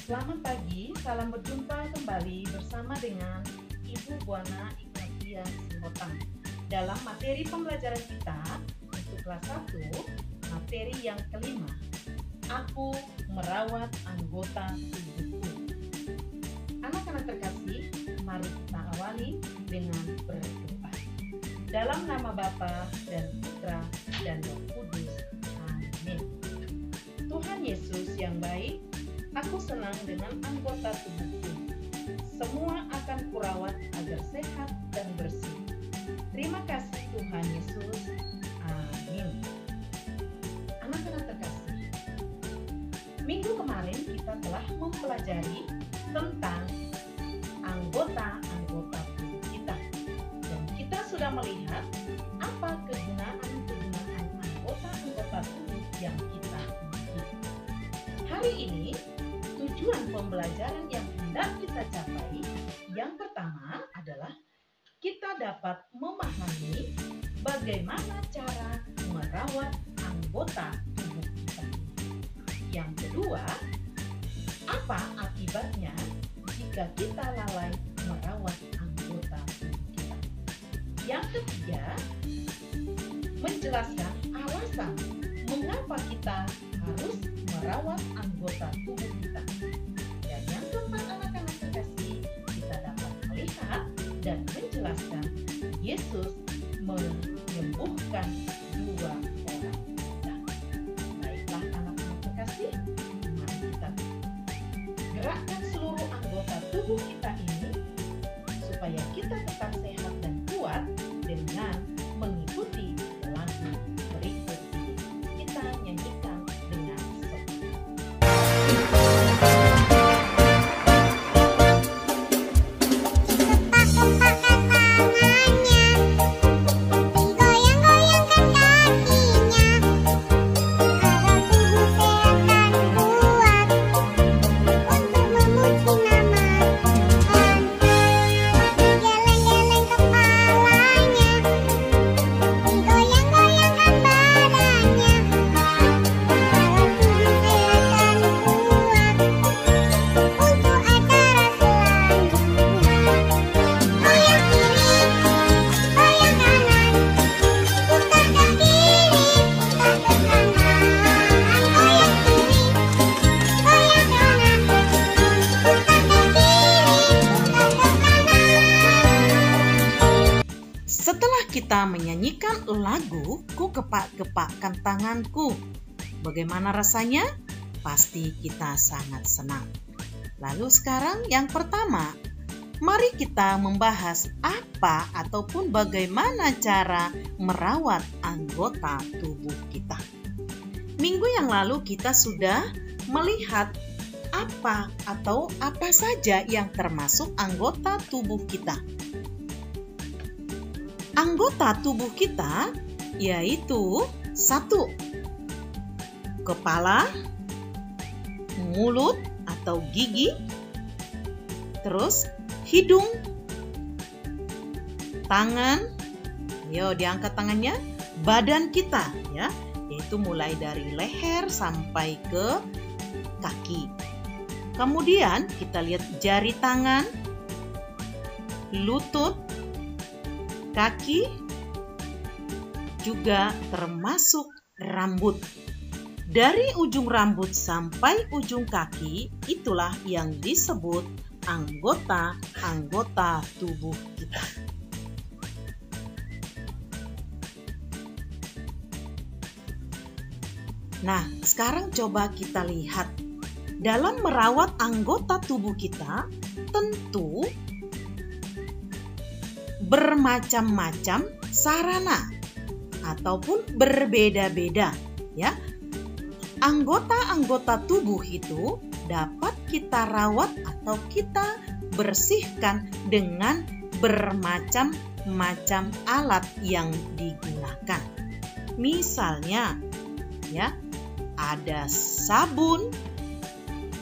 Selamat pagi, salam berjumpa kembali bersama dengan Ibu Buana Ignatia Sihotang dalam materi pembelajaran kita untuk kelas 1, materi yang kelima. Aku merawat anggota tubuhku. Anak-anak terkasih, mari kita awali dengan berdoa. Dalam nama Bapa dan Putra dan Roh Kudus. Amin. Tuhan Yesus yang baik, aku senang dengan anggota tubuhku. Semua akan kurawat agar sehat dan bersih. Terima kasih Tuhan Yesus. Amin. Anak-anak terkasih, minggu kemarin kita telah mempelajari tentang anggota-anggota tubuh kita. Dan kita sudah melihat apa kegunaan-kegunaan anggota-anggota tubuh yang kita miliki. Hari ini tujuan pembelajaran yang hendak kita capai yang pertama adalah kita dapat memahami bagaimana cara merawat anggota tubuh kita. Yang kedua, apa akibatnya jika kita lalai merawat anggota tubuh kita. Yang ketiga, menjelaskan alasan mengapa kita harus merawat anggota tubuh kita. Dan yang keempat, anak-anak terkasih, kita dapat melihat dan menjelaskan Yesus menyembuhkan 2 orang kita. Baiklah anak-anak terkasih, mari kita gerakkan seluruh anggota tubuh kita ini supaya kita tetap sehat dan kuat dengan mengikuti lagu berikut ini. Kita nyanyikan dengan semangat. Setelah kita menyanyikan lagu Ku Gepak-gepakkan Tanganku, bagaimana rasanya? Pasti kita sangat senang. Lalu sekarang yang pertama, mari kita membahas apa ataupun bagaimana cara merawat anggota tubuh kita. Minggu yang lalu kita sudah melihat apa saja yang termasuk anggota tubuh kita. Anggota tubuh kita yaitu 1. Kepala, mulut atau gigi, terus hidung, tangan, diangkat tangannya, badan kita ya, yaitu mulai dari leher sampai ke kaki. Kemudian kita lihat jari tangan, lutut, kaki, juga termasuk rambut. Dari ujung rambut sampai ujung kaki, itulah yang disebut anggota-anggota tubuh kita. Nah, sekarang coba kita lihat. Dalam merawat anggota tubuh kita, tentu bermacam-macam sarana ataupun berbeda-beda ya. Anggota-anggota tubuh itu dapat kita rawat atau kita bersihkan dengan bermacam-macam alat yang digunakan. Misalnya ya, ada sabun,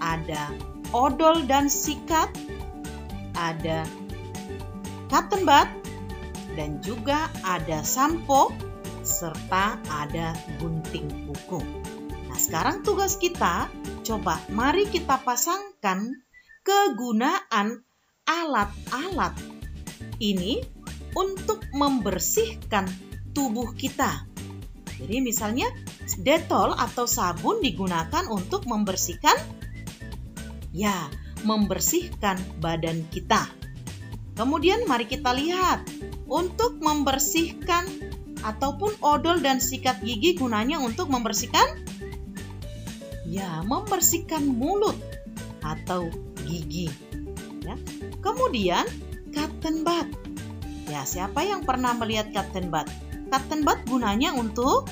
ada odol dan sikat, ada cotton bud, dan juga ada sampo, serta ada gunting kuku. Nah, sekarang tugas kita coba mari kita pasangkan kegunaan alat-alat ini untuk membersihkan tubuh kita. Jadi misalnya Dettol atau sabun digunakan untuk membersihkan badan kita. Kemudian mari kita lihat untuk membersihkan ataupun odol dan sikat gigi gunanya untuk membersihkan mulut atau gigi. Ya. Kemudian cotton bud. Ya, siapa yang pernah melihat cotton bud? Cotton bud gunanya untuk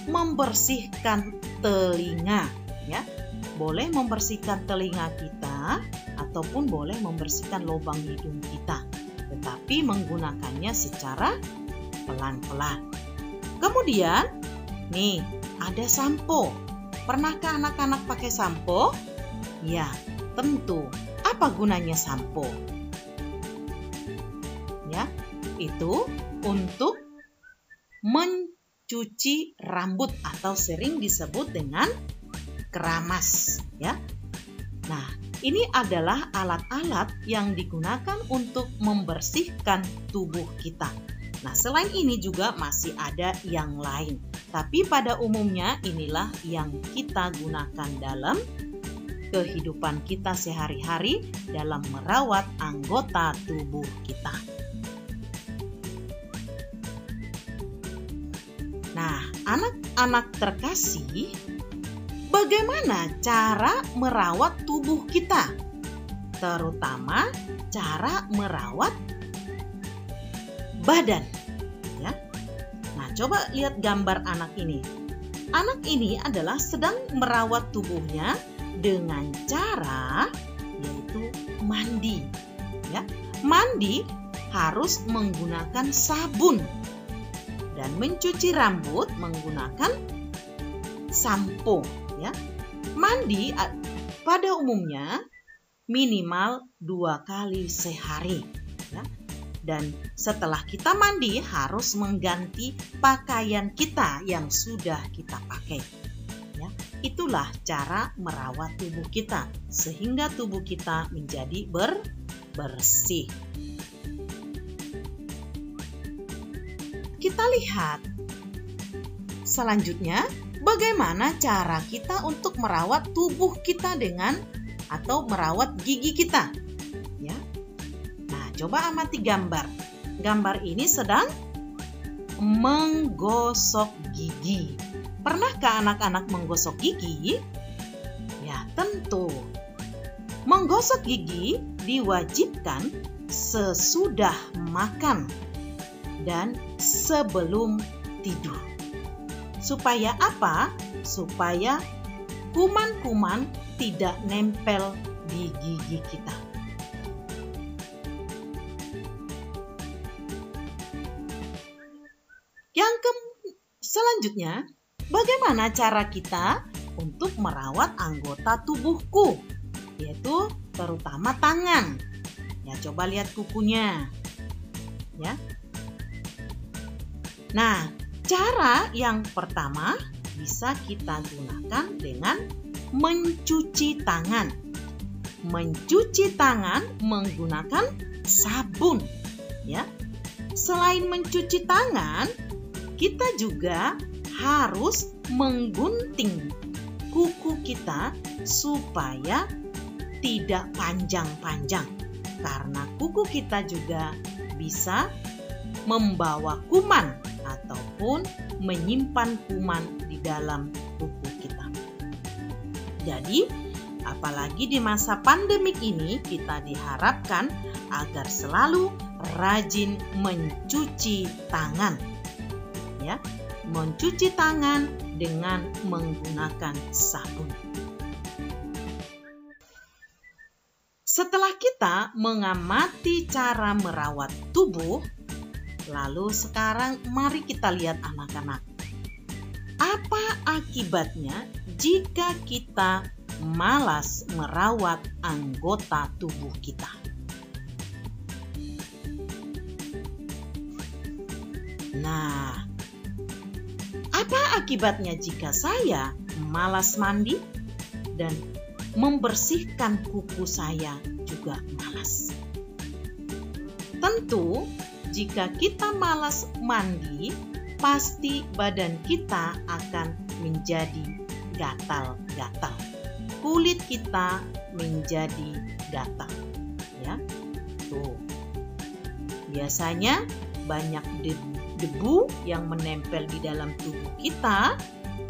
membersihkan telinga, ya. Boleh membersihkan telinga kita ataupun boleh membersihkan lubang hidung kita, tetapi menggunakannya secara pelan-pelan. Kemudian, nih, ada sampo. Pernahkah anak-anak pakai sampo? Ya, tentu. Apa gunanya sampo? Ya, itu untuk mencuci rambut atau sering disebut dengan keramas, ya. Nah, ini adalah alat-alat yang digunakan untuk membersihkan tubuh kita. Nah, selain ini juga masih ada yang lain. Tapi pada umumnya inilah yang kita gunakan dalam kehidupan kita sehari-hari dalam merawat anggota tubuh kita. Nah, anak-anak terkasih, bagaimana cara merawat tubuh kita? Terutama cara merawat badan. Ya. Nah, coba lihat gambar anak ini. Anak ini adalah sedang merawat tubuhnya dengan cara yaitu mandi. Ya. Mandi harus menggunakan sabun. Dan mencuci rambut menggunakan sampo, ya. Mandi pada umumnya minimal 2 kali sehari, ya. Dan setelah kita mandi harus mengganti pakaian kita yang sudah kita pakai, ya. Itulah cara merawat tubuh kita sehingga tubuh kita menjadi bersih. Kita lihat selanjutnya bagaimana cara kita untuk merawat tubuh kita atau merawat gigi kita. Ya. Nah, coba amati gambar. Gambar ini sedang menggosok gigi. Pernahkah anak-anak menggosok gigi? Ya, tentu. Menggosok gigi diwajibkan sesudah makan dan sebelum tidur. Supaya apa? Supaya kuman-kuman tidak nempel di gigi kita. Selanjutnya, bagaimana cara kita untuk merawat anggota tubuhku? Yaitu terutama tangan. Ya, coba lihat kukunya. Ya. Nah, cara yang pertama bisa kita gunakan dengan mencuci tangan. Mencuci tangan menggunakan sabun, ya. Selain mencuci tangan, kita juga harus menggunting kuku kita supaya tidak panjang-panjang. Karena kuku kita juga bisa membawa kuman ataupun menyimpan kuman di dalam tubuh kita. Jadi, apalagi di masa pandemik ini, kita diharapkan agar selalu rajin mencuci tangan. Ya, mencuci tangan dengan menggunakan sabun. Setelah kita mengamati cara merawat tubuh, lalu sekarang mari kita lihat anak-anak. Apa akibatnya jika kita malas merawat anggota tubuh kita? Nah, apa akibatnya jika saya malas mandi? dan membersihkan kuku saya juga malas. Tentu, jika kita malas mandi, pasti badan kita akan menjadi gatal-gatal. Kulit kita menjadi gatal. Ya. Tuh. Biasanya banyak debu yang menempel di dalam tubuh kita,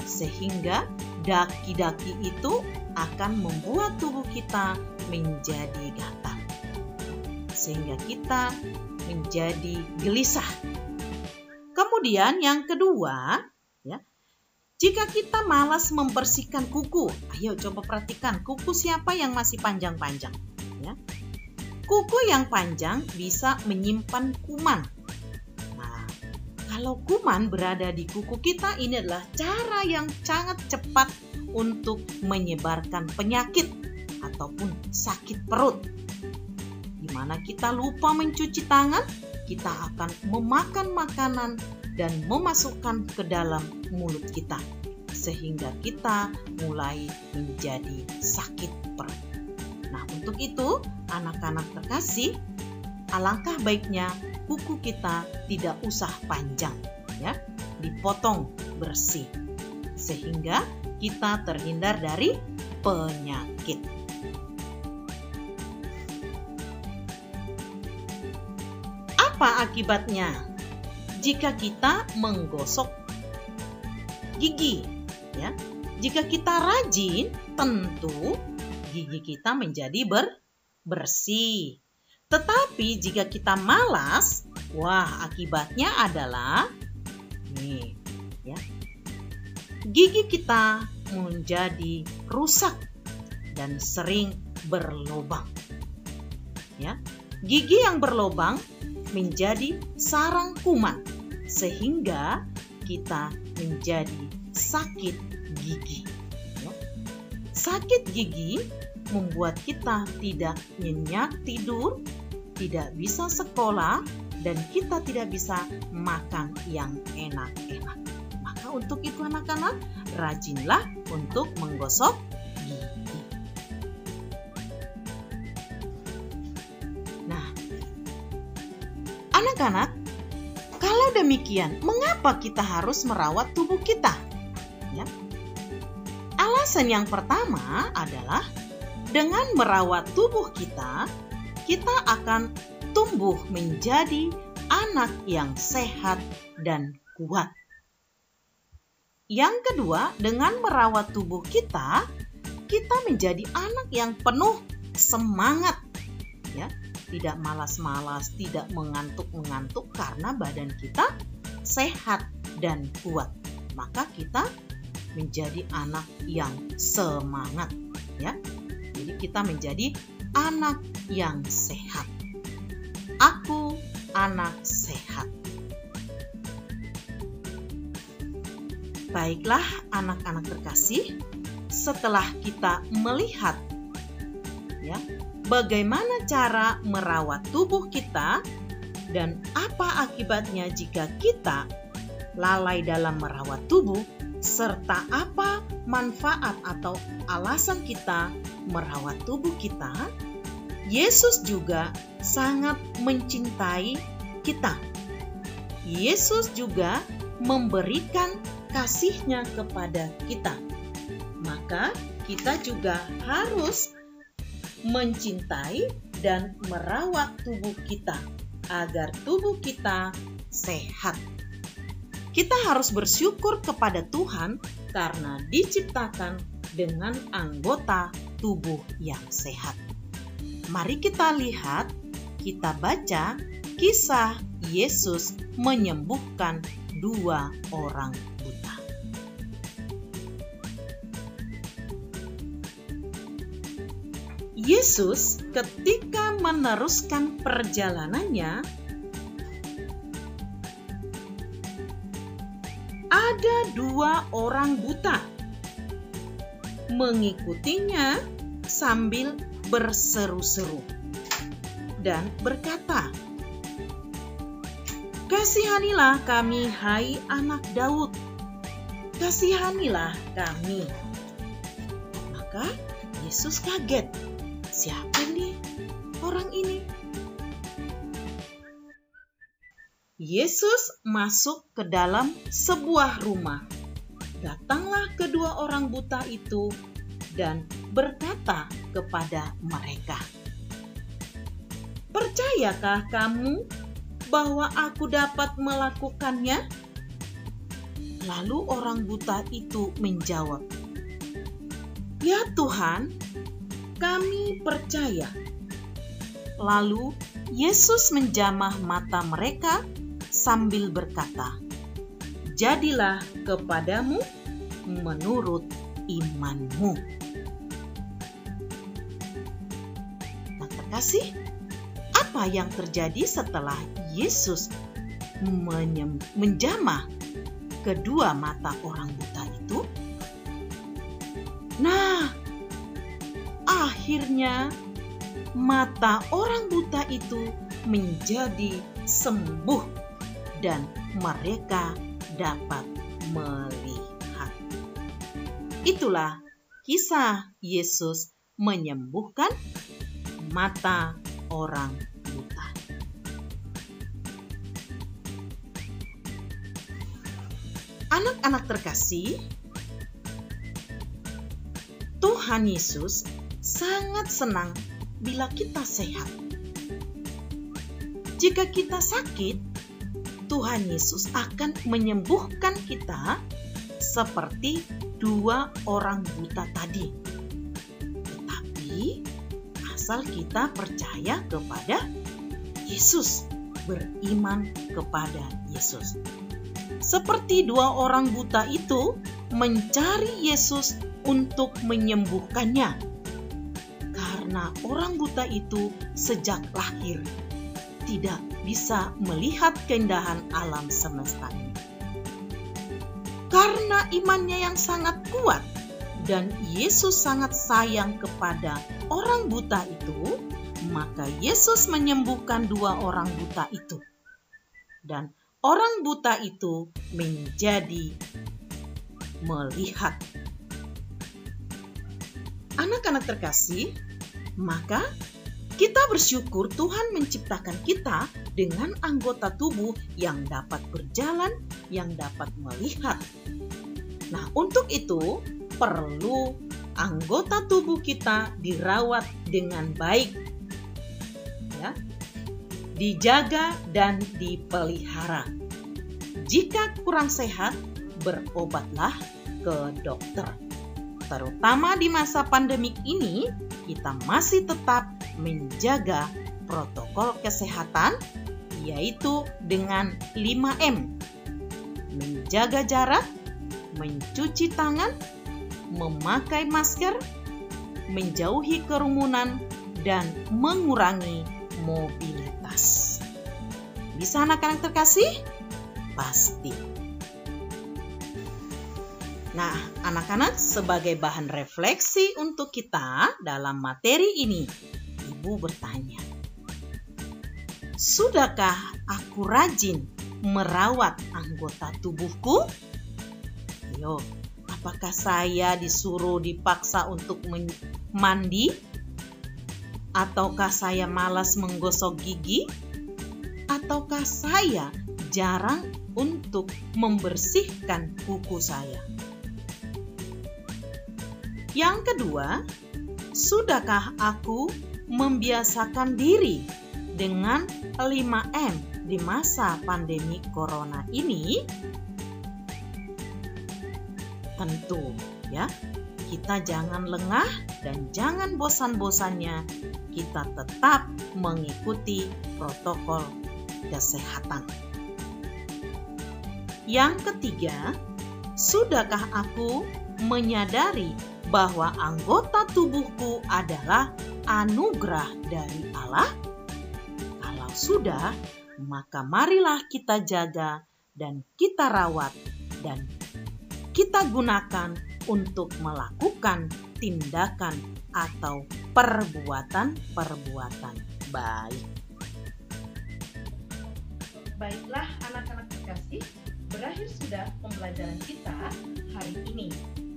sehingga daki-daki itu akan membuat tubuh kita menjadi gatal, sehingga kita menjadi gelisah. Kemudian yang kedua, ya, jika kita malas membersihkan kuku, ayo coba perhatikan kuku siapa yang masih panjang-panjang. Ya. Kuku yang panjang bisa menyimpan kuman. Nah, kalau kuman berada di kuku kita, ini adalah cara yang sangat cepat untuk menyebarkan penyakit ataupun sakit perut. Di mana kita lupa mencuci tangan, kita akan memakan makanan dan memasukkan ke dalam mulut kita, sehingga kita mulai menjadi sakit perut. Nah, untuk itu, anak-anak terkasih, alangkah baiknya kuku kita tidak usah panjang, ya, dipotong bersih, sehingga kita terhindar dari penyakit. Apa akibatnya jika kita menggosok gigi? Ya, jika kita rajin, tentu gigi kita menjadi bersih. Tetapi jika kita malas, wah, akibatnya adalah nih, ya, gigi kita menjadi rusak dan sering berlubang. Ya, gigi yang berlubang menjadi sarang kuman, sehingga kita menjadi sakit gigi. Ya. Sakit gigi membuat kita tidak nyenyak tidur, tidak bisa sekolah, dan kita tidak bisa makan yang enak-enak. Maka untuk itu anak-anak, rajinlah untuk menggosok gigi. Nah, anak-anak, kalau demikian, mengapa kita harus merawat tubuh kita? Ya. Alasan yang pertama adalah dengan merawat tubuh kita, kita akan tumbuh menjadi anak yang sehat dan kuat. Yang kedua, dengan merawat tubuh kita, kita menjadi anak yang penuh semangat. Ya, tidak malas-malas, tidak mengantuk-mengantuk karena badan kita sehat dan kuat. Maka kita menjadi anak yang semangat, ya. Jadi kita menjadi anak yang sehat. Aku anak sehat. Baiklah anak-anak terkasih, setelah kita melihat, ya, bagaimana cara merawat tubuh kita dan apa akibatnya jika kita lalai dalam merawat tubuh, serta apa manfaat atau alasan kita merawat tubuh kita, Yesus juga sangat mencintai kita. Yesus juga memberikan kasih-Nya kepada kita. Maka kita juga harus mencintai dan merawat tubuh kita agar tubuh kita sehat. Kita harus bersyukur kepada Tuhan karena diciptakan dengan anggota tubuh yang sehat. Mari kita lihat, kita baca kisah Yesus menyembuhkan 2 orang buta. Yesus ketika meneruskan perjalanannya, ada 2 orang buta mengikutinya sambil berseru-seru dan berkata, "Kasihanilah kami, hai anak Daud, kasihanilah kami." Maka Yesus kaget. Siapa nih orang ini? Yesus masuk ke dalam sebuah rumah. Datanglah kedua orang buta itu dan berkata kepada mereka, "Percayakah kamu bahwa aku dapat melakukannya?" Lalu orang buta itu menjawab, "Ya Tuhan, kami percaya." Lalu Yesus menjamah mata mereka sambil berkata, "Jadilah kepadamu menurut imanmu." Nah, terkasih, apa yang terjadi setelah Yesus menjamah kedua mata orang buta itu? Nah, akhirnya mata orang buta itu menjadi sembuh dan mereka dapat melihat. Itulah kisah Yesus menyembuhkan mata orang buta. Anak-anak terkasih, Tuhan Yesus sangat senang bila kita sehat. Jika kita sakit, Tuhan Yesus akan menyembuhkan kita seperti dua orang buta tadi. Tetapi asal kita percaya kepada Yesus, beriman kepada Yesus. Seperti dua orang buta itu mencari Yesus untuk menyembuhkannya. Karena orang buta itu sejak lahir tidak bisa melihat keindahan alam semesta ini. Karena imannya yang sangat kuat dan Yesus sangat sayang kepada orang buta itu, maka Yesus menyembuhkan dua orang buta itu. Dan orang buta itu menjadi melihat. Anak-anak terkasih, maka kita bersyukur Tuhan menciptakan kita dengan anggota tubuh yang dapat berjalan, yang dapat melihat. Nah, untuk itu perlu anggota tubuh kita dirawat dengan baik, ya, dijaga dan dipelihara. Jika kurang sehat, berobatlah ke dokter. Terutama di masa pandemik ini, kita masih tetap menjaga protokol kesehatan, yaitu dengan 5M. Menjaga jarak, mencuci tangan, memakai masker, menjauhi kerumunan, dan mengurangi mobilitas. Bisa anak-anak terkasih? Pasti. Nah, anak-anak, sebagai bahan refleksi untuk kita dalam materi ini, Ibu bertanya, sudahkah aku rajin merawat anggota tubuhku? Yo, apakah saya dipaksa untuk mandi? Ataukah saya malas menggosok gigi? Ataukah saya jarang untuk membersihkan kuku saya? Yang kedua, sudahkah aku membiasakan diri dengan 5M di masa pandemi corona ini? Tentu, ya, kita jangan lengah dan jangan bosan-bosannya kita tetap mengikuti protokol kesehatan. Yang ketiga, sudahkah aku menyadari bahwa anggota tubuhku adalah anugerah dari Allah? Kalau sudah, maka marilah kita jaga dan kita rawat dan kita gunakan untuk melakukan tindakan atau perbuatan-perbuatan baik. Baiklah anak-anak terkasih, berakhir sudah pembelajaran kita hari ini.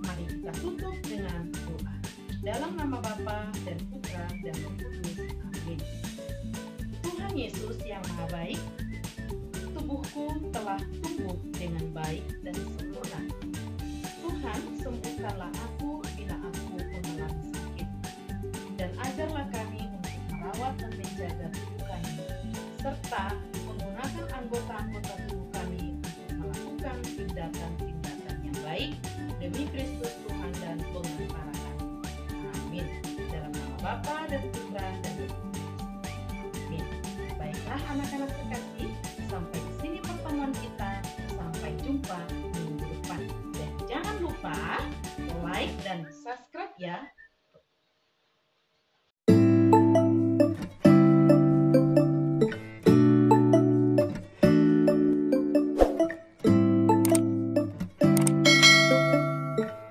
Mari kita tutup dengan doa. Dalam nama Bapa dan Putra dan Roh Kudus. Amin. Tuhan Yesus yang Maha Baik, tubuhku telah tumbuh dengan baik dan sempurna. Tuhan, sembuhkanlah aku bila aku mengalami sakit, dan ajarlah kami untuk merawat dan menjaga tubuh kami, serta menggunakan anggota-anggota tubuh kami untuk melakukan tindakan-tindakan yang baik demi Kristus Tuhan dan pengantara kami. Amin. Dalam nama Bapa dan Putra dan Roh Kudus. Amin. Baiklah anak-anak terkasih, sampai di sini pertemuan kita. Sampai jumpa minggu depan. Dan jangan lupa like dan subscribe ya.